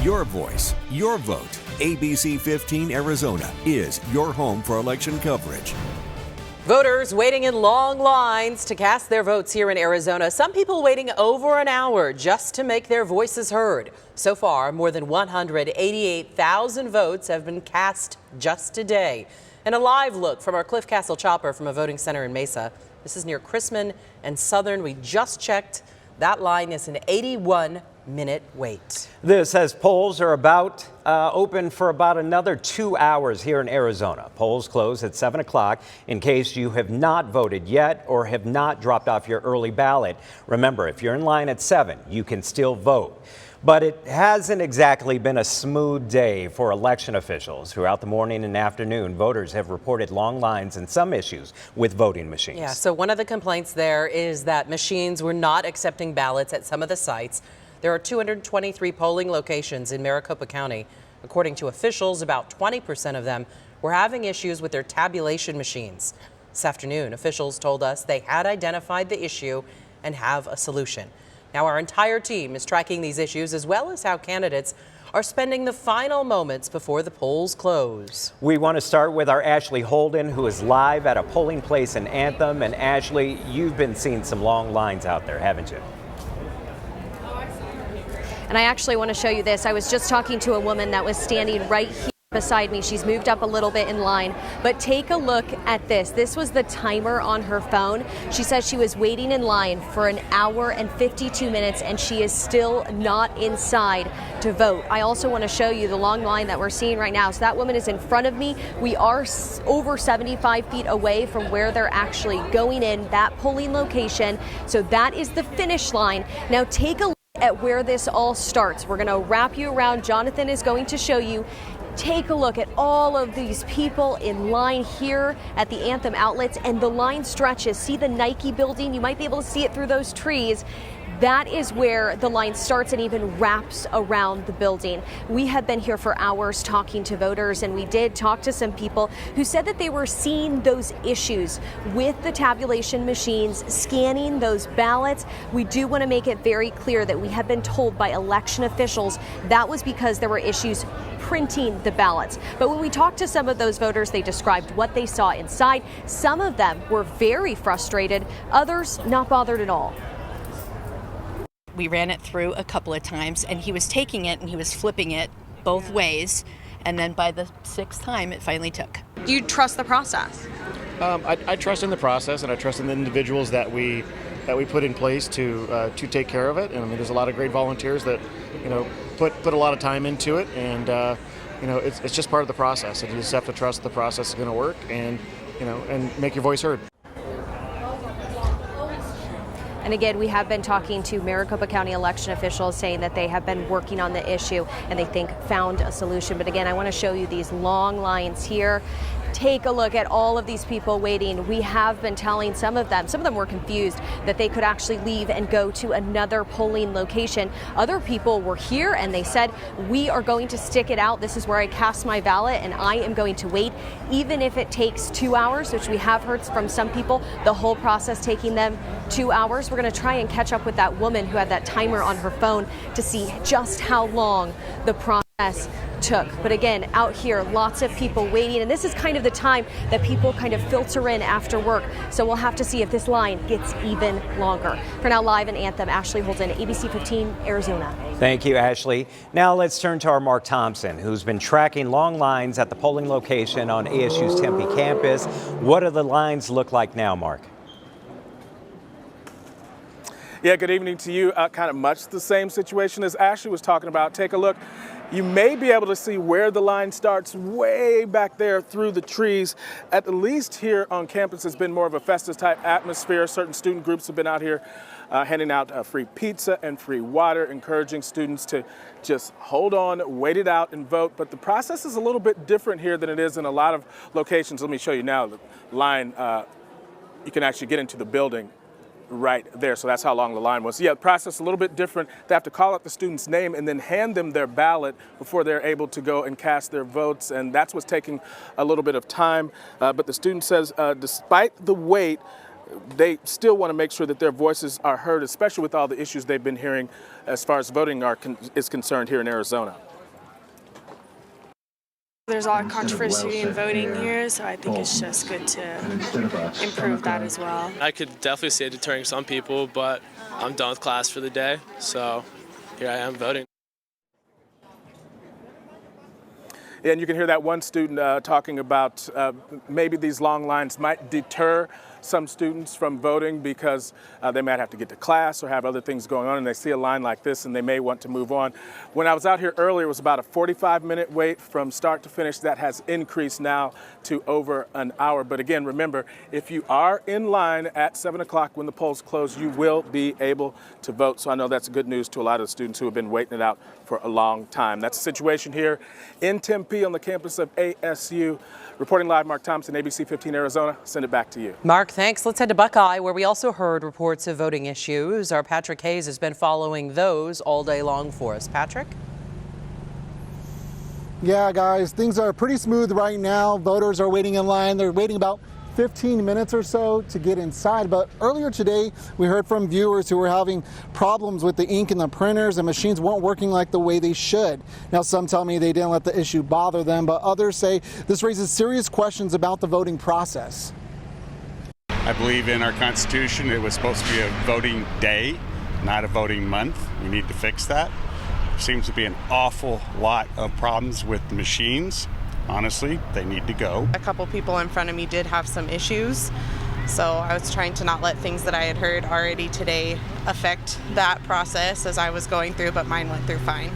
Your voice, your vote. ABC15 Arizona is your home for election coverage. Voters waiting in long lines to cast their votes here in Arizona. Some people waiting over an hour just to make their voices heard. So far, more than 188,000 votes have been cast just today. And a live look from our Cliff Castle chopper from a voting center in Mesa. This is near Chrisman and Southern. We just checked. That line is an 81-minute wait. This as polls are about open for about another 2 hours here in Arizona. Polls close at 7 o'clock in case you have not voted yet or have not dropped off your early ballot. Remember, if you're in line at 7, you can still vote. But it hasn't exactly been a smooth day for election officials. Throughout the morning and afternoon, voters have reported long lines and some issues with voting machines. Yeah, so one of the complaints there is that machines were not accepting ballots at some of the sites. There are 223 polling locations in Maricopa County. According to officials, about 20% of them were having issues with their tabulation machines. This afternoon, officials told us they had identified the issue and have a solution. Now, our entire team is tracking these issues as well as how candidates are spending the final moments before the polls close. We want to start with our Ashley Holden, who is live at a polling place in Anthem. And Ashley, you've been seeing some long lines out there, haven't you? And I actually want to show you this. I was just talking to a woman that was standing right here beside me. She's moved up a little bit in line, but take a look at this. This was the timer on her phone. She says she was waiting in line for an hour and 52 minutes and she is still not inside to vote. I also want to show you the long line that we're seeing right now. So that woman is in front of me. We are over 75 feet away from where they're actually going in, that polling location. So that is the finish line. Now take a look at where this all starts. We're going to wrap you around. Jonathan is going to show you. Take a look at all of these people in line here at the Anthem outlets, and the line stretches. See the Nike building? You might be able to see it through those trees. That is where the line starts and even wraps around the building. We have been here for hours talking to voters, and we did talk to some people who said that they were seeing those issues with the tabulation machines, scanning those ballots. We do want to make it very clear that we have been told by election officials that was because there were issues printing the ballots. But when we talked to some of those voters, they described what they saw inside. Some of them were very frustrated, others not bothered at all. We ran it through a couple of times and he was taking it and he was flipping it both ways. And then by the 6th time, it finally took. Do you trust the process? I trust in the process, and I trust in the individuals that we put in place to take care of it. And I mean, there's a lot of great volunteers that put a lot of time into it, and it's just part of the process. And you just have to trust the process is going to work, and and make your voice heard. And again, we have been talking to Maricopa County election officials saying that they have been working on the issue and they think found a solution. But again, I want to show you these long lines here. Take a look at all of these people waiting. We have been telling some of them were confused that they could actually leave and go to another polling location. Other people were here and they said, we are going to stick it out. This is where I cast my ballot and I am going to wait, even if it takes 2 hours, which we have heard from some people, the whole process taking them 2 hours. We're going to try and catch up with that woman who had that timer on her phone to see just how long the process took. But again, out here, lots of people waiting, and this is kind of the time that people kind of filter in after work. So we'll have to see if this line gets even longer. For now, live in Anthem, Ashley Holden, ABC15 Arizona. Thank you, Ashley. Now let's turn to our Mark Thompson, who's been tracking long lines at the polling location on ASU's Tempe campus. What do the lines look like now, Mark? Yeah, good evening to you. Kind of much the same situation as Ashley was talking about. Take a look. You may be able to see where the line starts way back there through the trees. At least here on campus, it's been more of a festive type atmosphere. Certain student groups have been out here handing out free pizza and free water, encouraging students to just hold on, wait it out, and vote. But the process is a little bit different here than it is in a lot of locations. Let me show you now. The line, you can actually get into the building right there. So that's how long the line was. Yeah, the process is a little bit different. They have to call out the student's name and then hand them their ballot before they're able to go and cast their votes. And that's what's taking a little bit of time. But the student says despite the wait, they still want to make sure that their voices are heard, especially with all the issues they've been hearing as far as voting is concerned here in Arizona. There's a lot of controversy in voting here, so I think it's just good to improve that as well. I could definitely see it deterring some people, but I'm done with class for the day, so here I am voting. And you can hear that one student talking about maybe these long lines might deter some students from voting because they might have to get to class or have other things going on, and they see a line like this and they may want to move on. When I was out here earlier, it was about a 45-minute wait from start to finish. That has increased now to over an hour. But again, remember, if you are in line at 7 o'clock when the polls close, you will be able to vote. So I know that's good news to a lot of the students who have been waiting it out for a long time. That's the situation here in Tempe on the campus of ASU. Reporting live, Mark Thompson, ABC15 Arizona. Send it back to you. Mark, thanks. Let's head to Buckeye, where we also heard reports of voting issues. Our Patrick Hayes has been following those all day long for us. Patrick? Yeah, guys, things are pretty smooth right now. Voters are waiting in line. They're waiting about 15 minutes or so to get inside. But earlier today, we heard from viewers who were having problems with the ink in the printers and machines weren't working like the way they should. Now, some tell me they didn't let the issue bother them, but others say this raises serious questions about the voting process. I believe in our Constitution it was supposed to be a voting day, not a voting month. We need to fix that. There seems to be an awful lot of problems with the machines. Honestly, they need to go. A couple people in front of me did have some issues, so I was trying to not let things that I had heard already today affect that process as I was going through, but mine went through fine.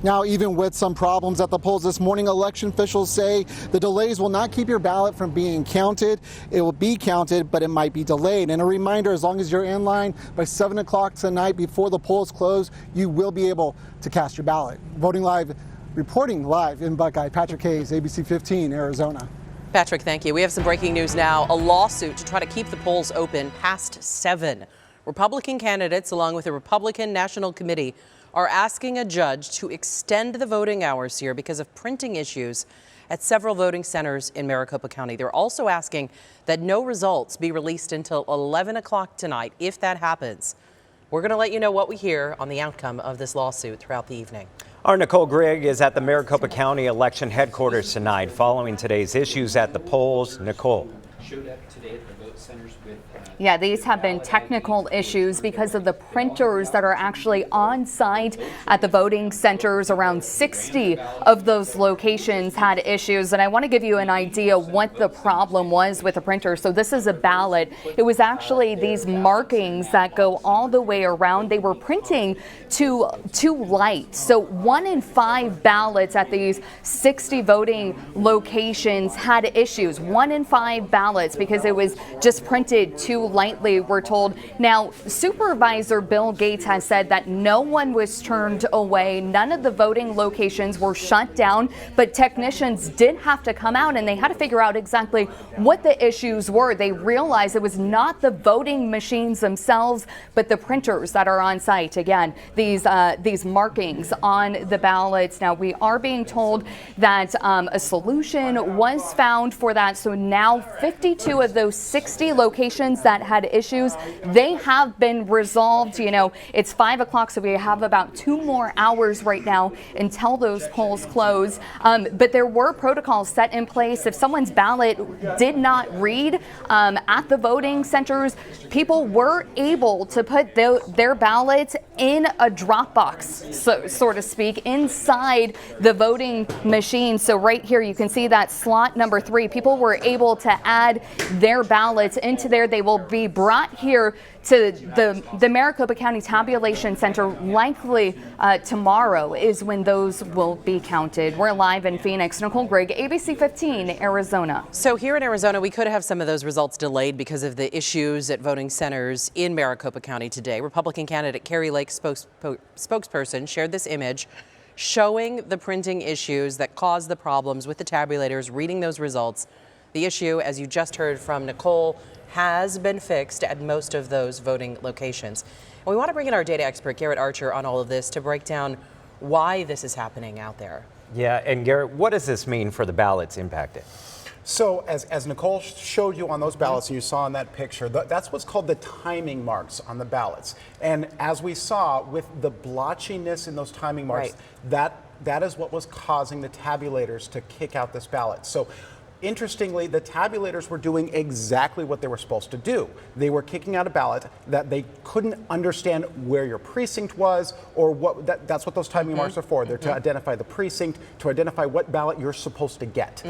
Now, even with some problems at the polls this morning, election officials say the delays will not keep your ballot from being counted. It will be counted, but it might be delayed. And a reminder, as long as you're in line by 7 o'clock tonight before the polls close, you will be able to cast your ballot. Reporting live in Buckeye, Patrick Hayes, ABC15, Arizona. Patrick, thank you. We have some breaking news now. A lawsuit to try to keep the polls open past 7. Republican candidates, along with the Republican National Committee, are asking a judge to extend the voting hours here because of printing issues at several voting centers in Maricopa County. They're also asking that no results be released until 11 o'clock tonight. If that happens, we're going to let you know what we hear on the outcome of this lawsuit throughout the evening. Our Nicole Grigg is at the Maricopa County election headquarters tonight following today's issues at the polls. Nicole. Showed up today at the vote centers with Yeah, these have been technical issues because of the printers that are actually on site at the voting centers. Around 60 of those locations had issues. And I want to give you an idea what the problem was with the printer. So this is a ballot. It was actually these markings that go all the way around. They were printing too light. So 1 in 5 ballots at these 60 voting locations had issues. 1 in 5 ballots because it was just printed too lightly, we're told. Now, Supervisor Bill Gates has said that no one was turned away. None of the voting locations were shut down, but technicians did have to come out and they had to figure out exactly what the issues were. They realized it was not the voting machines themselves, but the printers that are on site. Again, these markings on the ballots. Now, we are being told that a solution was found for that. So now 52 of those 60 locations that had issues, they have been resolved. You know, it's 5 o'clock, so we have about 2 more hours right now until those polls close. But there were protocols set in place. If someone's ballot did not read at the voting centers, people were able to put their ballots in a drop box, so to speak, inside the voting machine. So right here, you can see that slot number 3. People were able to add their ballots into there. They will be brought here to the Maricopa County Tabulation Center. Likely tomorrow is when those will be counted. We're live in Phoenix. Nicole Grigg, ABC 15, Arizona. So here in Arizona, we could have some of those results delayed because of the issues at voting centers in Maricopa County today. Republican candidate Carrie Lake's spokesperson shared this image showing the printing issues that caused the problems with the tabulators reading those results. The issue, as you just heard from Nicole, has been fixed at most of those voting locations. And we want to bring in our data expert, Garrett Archer, on all of this to break down why this is happening out there. Yeah, and Garrett, what does this mean for the ballots impacted? So as Nicole showed you on those ballots and you saw in that picture, that's what's called the timing marks on the ballots. And as we saw with the blotchiness in those timing marks, that that is what was causing the tabulators to kick out this ballot. So interestingly, the tabulators were doing exactly what they were supposed to do. They were kicking out a ballot that they couldn't understand where your precinct was, or what. That's what those timing marks are for. They're to identify the precinct, to identify what ballot you're supposed to get.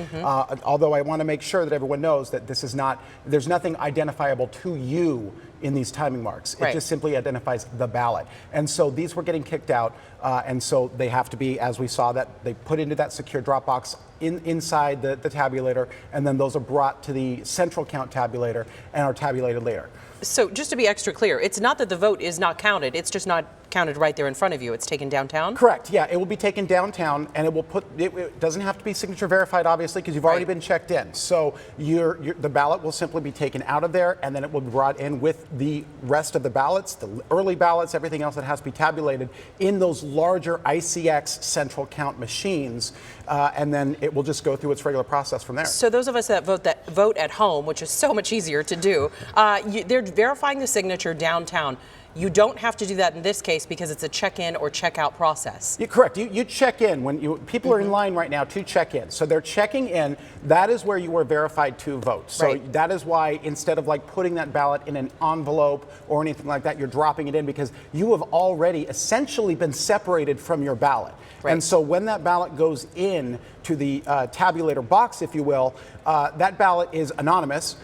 Although I want to make sure that everyone knows that this is not, there's nothing identifiable to you in these timing marks. It just simply identifies the ballot. And so these were getting kicked out, and so they have to be, as we saw, that they put into that secure drop box inside the tabulator, and then those are brought to the central count tabulator and are tabulated later. So just to be extra clear, it's not that the vote is not counted, it's just not counted right there in front of you. It's taken downtown? Correct, yeah. It will be taken downtown, and it will put, it doesn't have to be signature verified, obviously, because you've already been checked in. So the ballot will simply be taken out of there, and then it will be brought in with the rest of the ballots, the early ballots, everything else that has to be tabulated in those larger ICX central count machines, and then it will just go through its regular process from there. So those of us that vote at home, which is so much easier to do, they're verifying the signature downtown. You don't have to do that in this case because it's a check-in or check-out process. You're correct. You check in when people are in line right now to check in. So they're checking in. That is where you are verified to vote. So that is why instead of like putting that ballot in an envelope or anything like that, you're dropping it in because you have already essentially been separated from your ballot. And so when that ballot goes in to the tabulator box, if you will, that ballot is anonymous.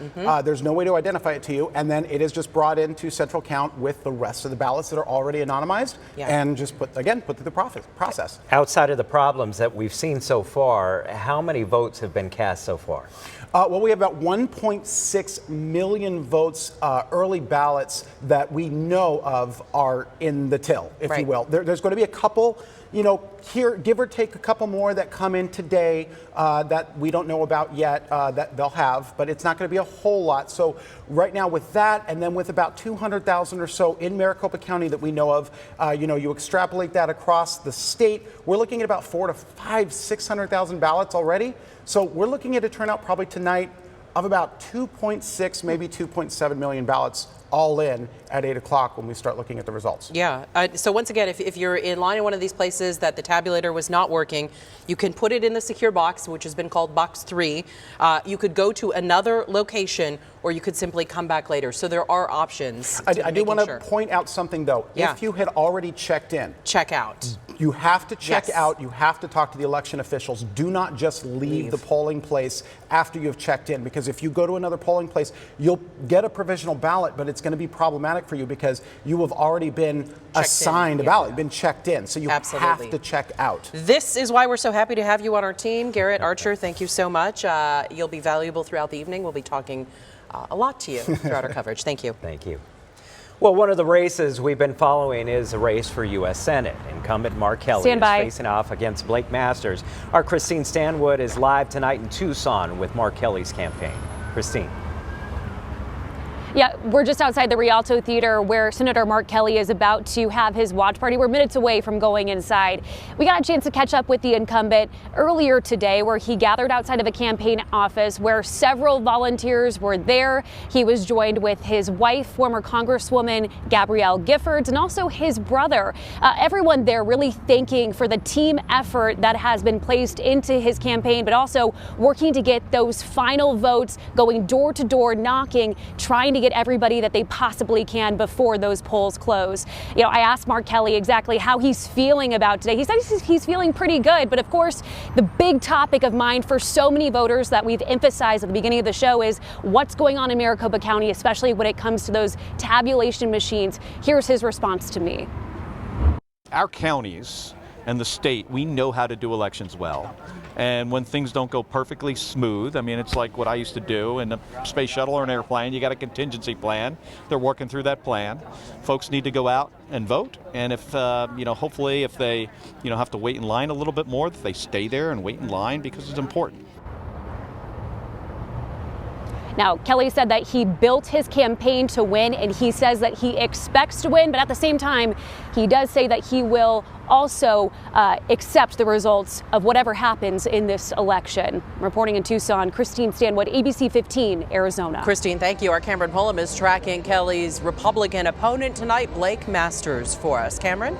There's no way to identify it to you, and then it is just brought into central count with the rest of the ballots that are already anonymized, and just put through the process. Outside of the problems that we've seen so far, how many votes have been cast so far? Well, we have about 1.6 million votes, early ballots that we know of are in the till, if you will. There's going to be a couple, you know, here, give or take a couple more that come in today that we don't know about yet that they'll have, but it's not going to be a whole lot. So right now with that, and then with about 200,000 or so in Maricopa County that we know of, you extrapolate that across the state, we're looking at about 600,000 ballots already. So we're looking at a turnout probably tonight of about 2.6, maybe 2.7 million ballots all in at 8 o'clock when we start looking at the results. Yeah. So once again, if you're in line in one of these places that the tabulator was not working, you can put it in the secure box, which has been called box 3. You could go to another location, or you could simply come back later. So there are options. I do want to point out something, though. If you had already checked in, check out. You have to check out. You have to talk to the election officials. Do not just leave the polling place after you've checked in, because if you go to another polling place, you'll get a provisional ballot, but it's going to be problematic for you because you have already been assigned a ballot, been checked in. So you have to check out. This is why we're so happy to have you on our team. Garrett Archer, thank you so much. You'll be valuable throughout the evening. We'll be talking a lot to you throughout our coverage. Thank you. Thank you. Well, one of the races we've been following is a race for U.S. Senate. Incumbent Mark Kelly is facing off against Blake Masters. Our Christine Stanwood is live tonight in Tucson with Mark Kelly's campaign. Christine. Yeah, we're just outside the Rialto Theater where Senator Mark Kelly is about to have his watch party. We're minutes away from going inside. We got a chance to catch up with the incumbent earlier today where he gathered outside of a campaign office where several volunteers were there. He was joined with his wife, former Congresswoman Gabrielle Giffords, and also his brother. Everyone there really thanking for the team effort that has been placed into his campaign, but also working to get those final votes, going door to door, knocking, trying to get everybody that they possibly can before those polls close. You know, I asked Mark Kelly exactly how he's feeling about today. He said he's feeling pretty good, but of course, the big topic of mind for so many voters that we've emphasized at the beginning of the show is what's going on in Maricopa County, especially when it comes to those tabulation machines. Here's his response to me. Our counties and the state, we know how to do elections well. And when things don't go perfectly smooth, I mean, it's like what I used to do in a space shuttle or an airplane. You got a contingency plan. They're working through that plan. Folks need to go out and vote. And if, hopefully if they, have to wait in line a little bit more, that they stay there and wait in line because it's important. Now, Kelly said that he built his campaign to win, and he says that he expects to win, but at the same time, he does say that he will also accept the results of whatever happens in this election. Reporting in Tucson, Christine Stanwood, ABC15, Arizona. Christine, thank you. Our Cameron Pullum is tracking Kelly's Republican opponent tonight, Blake Masters, for us. Cameron?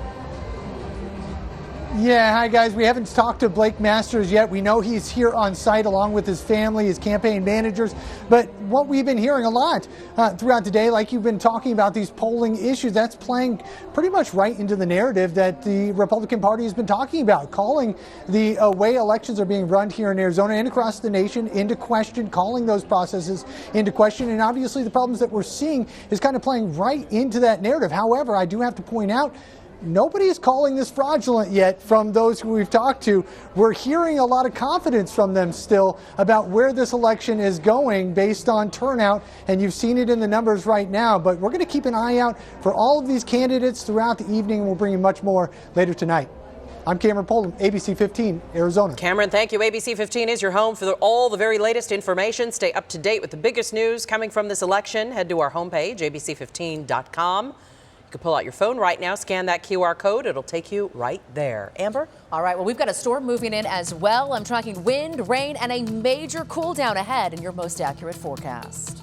Yeah, hi guys. We haven't talked to Blake Masters yet. We know he's here on site along with his family, his campaign managers. But what we've been hearing a lot throughout the day, like you've been talking about these polling issues, that's playing pretty much right into the narrative that the Republican Party has been talking about, calling the way elections are being run here in Arizona and across the nation into question, calling those processes into question. And obviously the problems that we're seeing is kind of playing right into that narrative. However, I do have to point out, nobody is calling this fraudulent yet from those who we've talked to. We're hearing a lot of confidence from them still about where this election is going based on turnout, and you've seen it in the numbers right now. But we're going to keep an eye out for all of these candidates throughout the evening, and we'll bring you much more later tonight. I'm Cameron Poldham, ABC 15, Arizona. Cameron, thank you. ABC 15 is your home for all the very latest information. Stay up to date with the biggest news coming from this election. Head to our homepage, abc15.com. You can pull out your phone right now, scan that QR code. It'll take you right there. Amber? All right, well, we've got a storm moving in as well. I'm tracking wind, rain, and a major cool down ahead in your most accurate forecast.